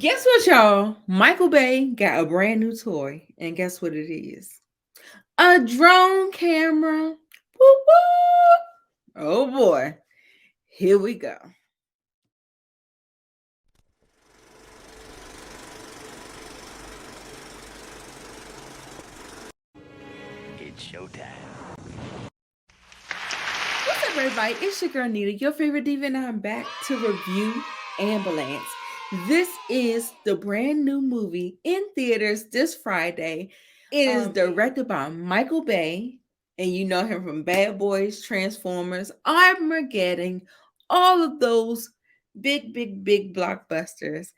Guess what, y'all? Michael Bay got a brand new toy, and guess what it is? A drone camera. Woo woo! Oh boy, here we go. It's showtime. What's up, everybody? It's your girl Nita, your favorite diva, and I'm back to review Ambulance. This is the brand new movie in theaters this Friday. It is directed by Michael Bay, and you know him from Bad Boys, Transformers, Armageddon, all of those big blockbusters.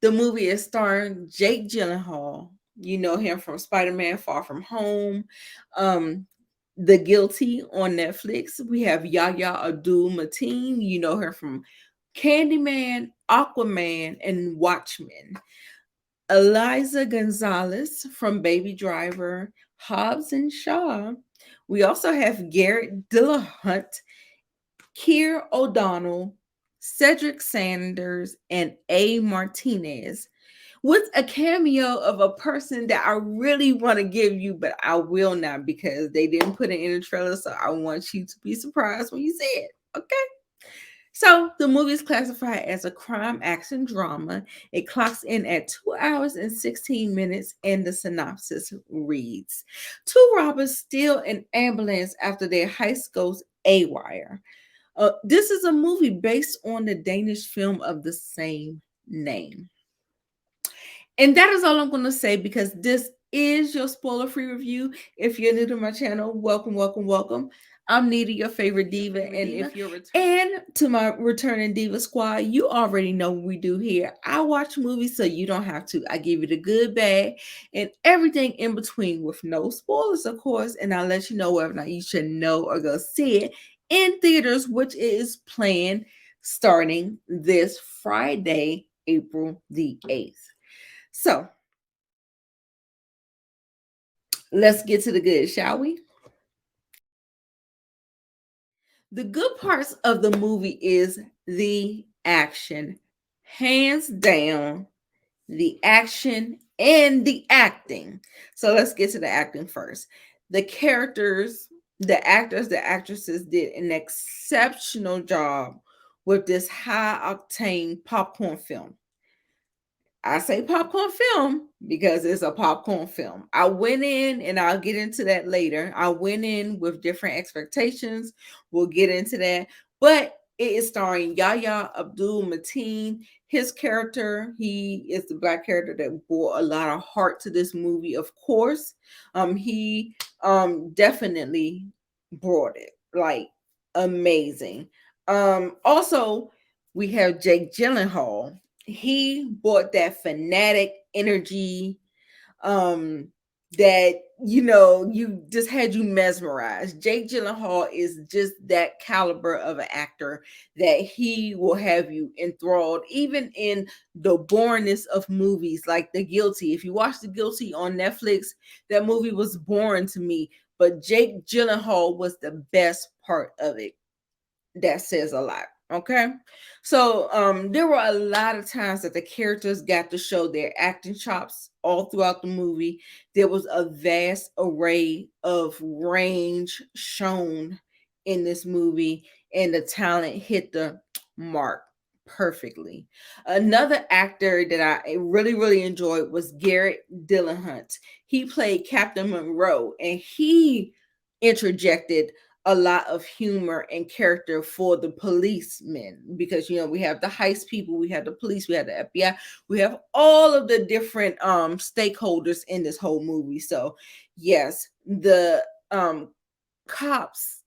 The movie is starring Jake Gyllenhaal. You know him from Spider-Man Far From Home, The Guilty on Netflix. We have Yahya Abdul-Mateen. You know her from Candyman, Aquaman, and Watchmen. Eliza Gonzalez from Baby Driver, Hobbs and Shaw. We also have Garrett Dillahunt, Keir O'Donnell, Cedric Sanders, and A. Martinez, with a cameo of a person that I really want to give you, but I will not because they didn't put it in the trailer. So I want you to be surprised when you see it. Okay. So the movie is classified as a crime action drama. It clocks in at 2 hours and 16 minutes, and the synopsis reads: two robbers steal an ambulance after their heist goes awry. This is a movie based on the Danish film of the same name. And that is all I'm going to say because this is your spoiler-free review. If you're new to my channel, welcome. I'm Nita, your favorite diva, if you're and to my returning diva squad, you already know what we do here. I watch movies so you don't have to. I give you the good, bad, and everything in between with no spoilers, of course, and I'll let you know whether or not you should know or go see it in theaters, which is planned starting this Friday, April the 8th. So let's get to the good, shall we? The good parts of the movie is the action. Hands down, the action and the acting. So let's get to the acting first. The characters, the actors, the actresses did an exceptional job with this high octane popcorn film. I say popcorn film because it's a popcorn film. I went in, and I'll get into that later. I went in with different expectations. We'll get into that. But it is starring Yahya Abdul-Mateen. His character, he is the black character that brought a lot of heart to this movie, of course. He definitely brought it. Like, amazing. Also, we have Jake Gyllenhaal. He brought that fanatic energy that you just had you mesmerized. Jake Gyllenhaal is just that caliber of an actor that he will have you enthralled, even in the boringness of movies like The Guilty. If you watch The Guilty on Netflix, that movie was boring to me, but Jake Gyllenhaal was the best part of it. That says a lot. Okay. So there were a lot of times that the characters got to show their acting chops all throughout the movie. There was a vast array of range shown in this movie, and the talent hit the mark perfectly. Another actor that I really enjoyed was Garrett Dillahunt. He played Captain Monroe, and he interjected a lot of humor and character for the policemen, because we have the heist people, we have the police, we have the FBI, we have all of the different stakeholders in this whole movie. So yes, the cops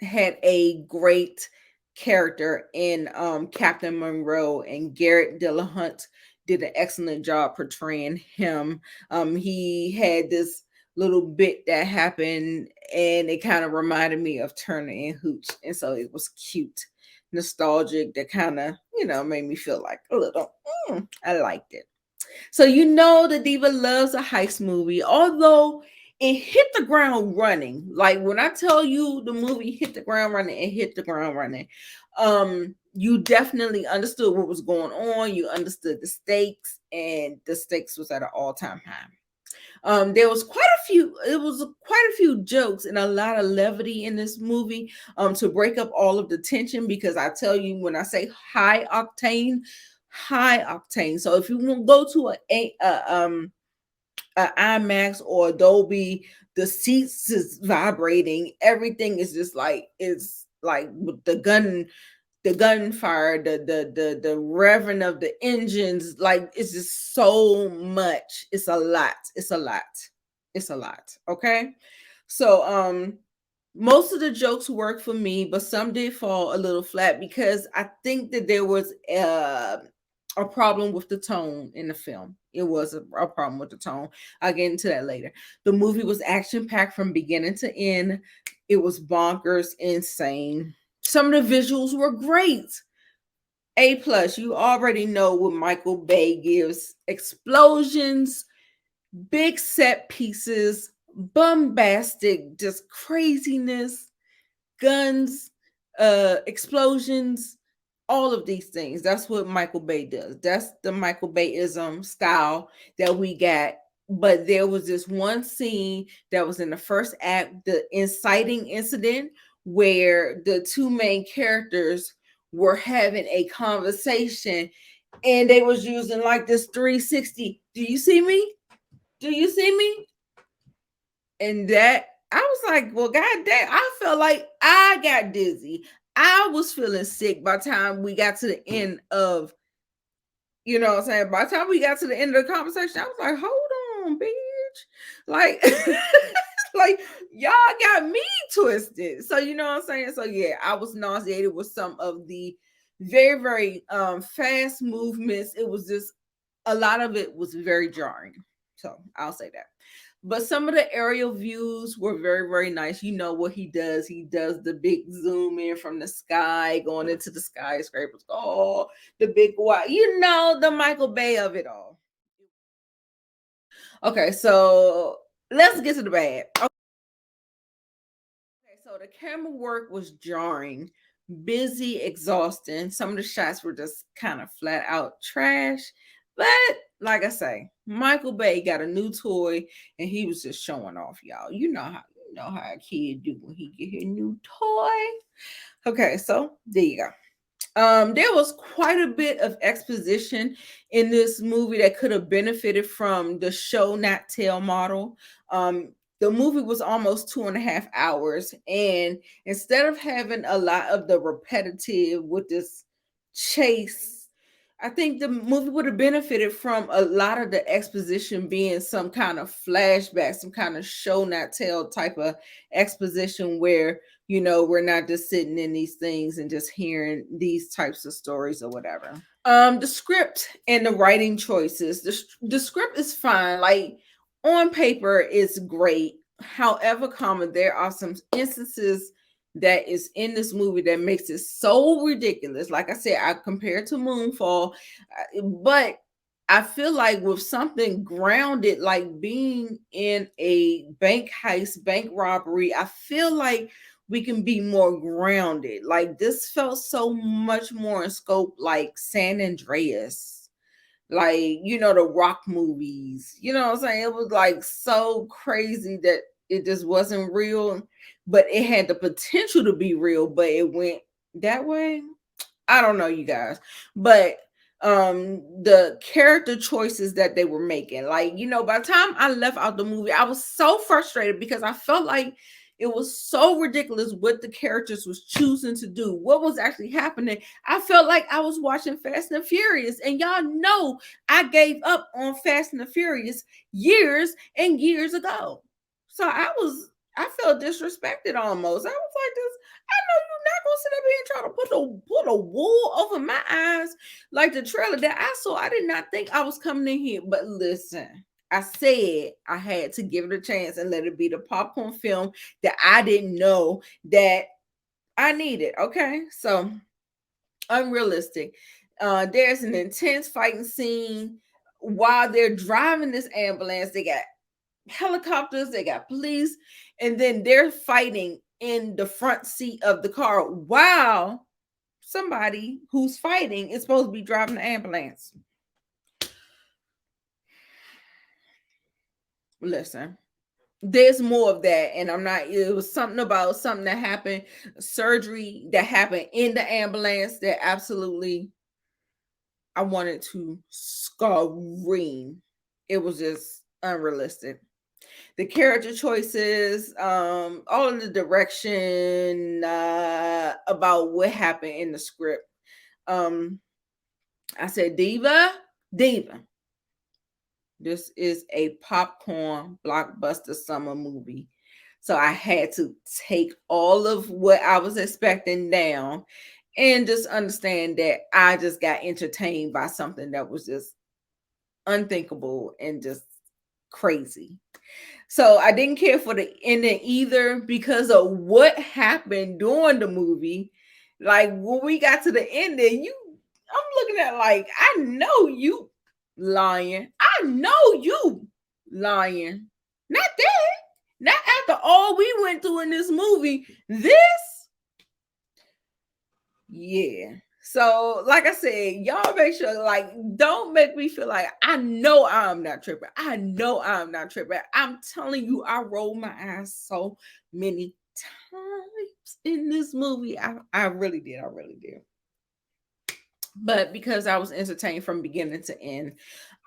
had a great character in Captain Monroe, and Garrett Dillahunt did an excellent job portraying him. He had this little bit that happened, and it kind of reminded me of Turner and Hooch, and so it was cute, nostalgic, that kind of made me feel like a little I liked it. So the diva loves a heist movie, although it hit the ground running. Like when I tell you the movie hit the ground running, it hit the ground running. You definitely understood what was going on. You understood the stakes, and the stakes was at an all-time high. There was quite a few jokes and a lot of levity in this movie to break up all of the tension, because I tell you, when I say high octane, high octane. So if you want to go to a IMAX or Dolby, the seats is vibrating, everything is just like, it's like with the gunfire, the revving of the engines, like it's just so much. It's a lot. It's a lot. It's a lot. Okay. So most of the jokes worked for me, but some did fall a little flat because I think that there was a problem with the tone in the film. It was a problem with the tone. I'll get into that later. The movie was action packed from beginning to end. It was bonkers, insane. Some of the visuals were great. A plus. You already know what Michael Bay gives: explosions, big set pieces, bombastic, just craziness, guns, explosions, all of these things. That's what Michael Bay does. That's the Michael Bayism style that we got. But there was this one scene that was in the first act, the inciting incident, where the two main characters were having a conversation, and they was using like this 360. Do you see me? Do you see me? And that, I was like, well, god damn, I felt like I got dizzy. I was feeling sick by the time we got to the end of, you know what I'm saying? By the time we got to the end of the conversation, I was like, hold on, bitch. Like, like y'all got me twisted. So you know what I'm saying? So yeah, I was nauseated with some of the very, very fast movements. It was just, a lot of it was very jarring. So I'll say that. But some of the aerial views were very, very nice. You know what he does? He does the big zoom in from the sky, going into the skyscrapers. Oh, the big white, you know, the Michael Bay of it all. Okay, so let's get to the bad. Okay, so the camera work was jarring, busy, exhausting. Some of the shots were just kind of flat out trash. But like I say, Michael Bay got a new toy and he was just showing off, y'all. You know how a kid do when he get his new toy. Okay, so there you go. There was quite a bit of exposition in this movie that could have benefited from the show not tell model. The movie was almost 2.5 hours, and instead of having a lot of the repetitive with this chase, I think the movie would have benefited from a lot of the exposition being some kind of flashback, some kind of show not tell type of exposition where, you know, we're not just sitting in these things and just hearing these types of stories or whatever. The script and the writing choices. The script is fine. Like on paper, it's great. However, there are some instances that is in this movie that makes it so ridiculous. Like I said, I compare it to Moonfall, but I feel like with something grounded, like being in a bank heist, bank robbery, I feel like we can be more grounded. Like this felt so much more in scope, like San Andreas, like, you know, the Rock movies. You know what I'm saying? It was like so crazy that it just wasn't real, but it had the potential to be real, but it went that way. I don't know, you guys. But the character choices that they were making, like, you know, by the time I left out the movie, I was so frustrated because I felt like it was so ridiculous what the characters was choosing to do, what was actually happening. I felt like I was watching Fast and Furious, and y'all know I gave up on Fast and the Furious years and years ago. So I felt disrespected almost. I was like, this, I know you're not gonna sit up here and try to put a wool over my eyes like the trailer that I saw. I did not think I was coming in here. But listen, I said I had to give it a chance and let it be the popcorn film that I didn't know that I needed. Okay, so unrealistic. There's an intense fighting scene while they're driving this ambulance. They got helicopters, they got police, and then they're fighting in the front seat of the car while somebody who's fighting is supposed to be driving the ambulance. Listen, there's more of that, and it was something about something that happened, surgery that happened in the ambulance that absolutely I wanted to scream. It was just unrealistic. The character choices, all of the direction about what happened in the script. I said, Diva. This is a popcorn blockbuster summer movie. So I had to take all of what I was expecting down and just understand that I just got entertained by something that was just unthinkable and just crazy. So I didn't care for the ending either because of what happened during the movie. Like when we got to the ending, I'm looking at like, I know you lying. I know you lying. Not that. Not after all we went through in this movie. This. Yeah. So, like I said, y'all make sure, like, don't make me feel like I know I'm not tripping. I know I'm not tripping. I'm telling you, I rolled my eyes so many times in this movie. I really did. I really did. But because I was entertained from beginning to end,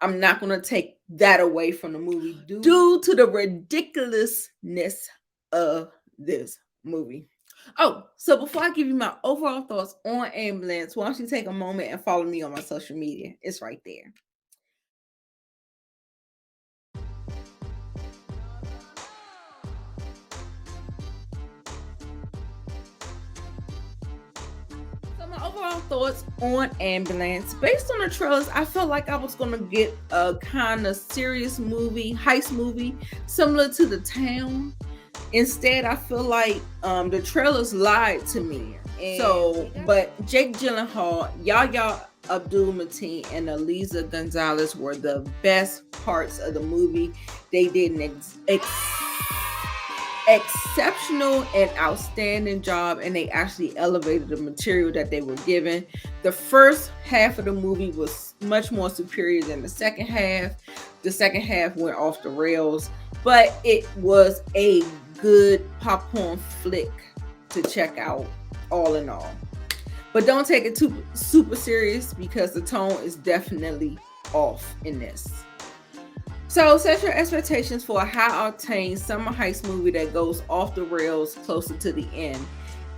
I'm not going to take that away from the movie due to the ridiculousness of this movie. Oh, so before I give you my overall thoughts on Ambulance, why don't you take a moment and follow me on my social media? It's right there. So my overall thoughts on Ambulance, based on the trailers, I felt like I was going to get a kind of serious movie, heist movie, similar to The Town. Instead, I feel like the trailers lied to me. But Jake Gyllenhaal, Yahya, Abdul-Mateen, and Eiza González were the best parts of the movie. They did an exceptional and outstanding job, and they actually elevated the material that they were given. The first half of the movie was much more superior than the second half. The second half went off the rails, but it was a good popcorn flick to check out all in all. But don't take it too super serious because the tone is definitely off in this. So set your expectations for a high-octane summer heist movie that goes off the rails closer to the end.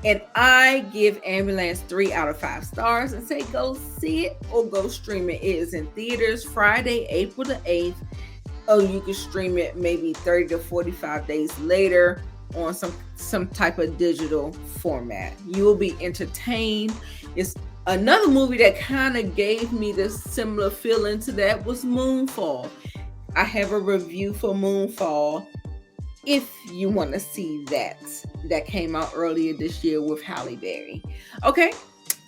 And I give Ambulance 3 out of 5 stars and say go see it or go stream it. It is in theaters Friday, April the 8th. Oh, you can stream it maybe 30 to 45 days later on some type of digital format. You will be entertained. It's another movie that kind of gave me this similar feeling to that was Moonfall. I have a review for Moonfall if you want to see that came out earlier this year with Halle Berry. Okay,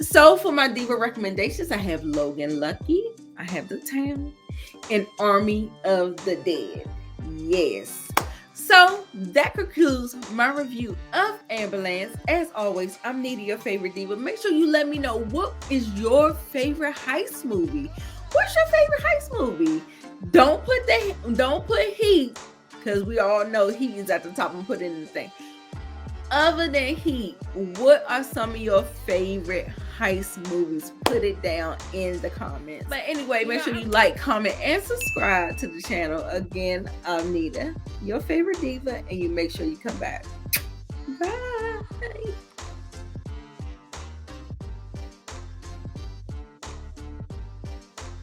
so for my Diva recommendations, I have Logan Lucky, I have The Town, and Army of the Dead. Yes. So that concludes my review of Ambulance. As always, I'm Nita, your favorite diva. Make sure you let me know, what is your favorite heist movie? What's your favorite heist movie? Don't put Heat, because we all know Heat is at the top and put it in the thing. Other than Heat, what are some of your favorite heist movies? Put it down in the comments. But anyway, make sure you like, comment, and subscribe to the channel. Again, I'm Nita, your favorite diva, and you make sure you come back. Bye.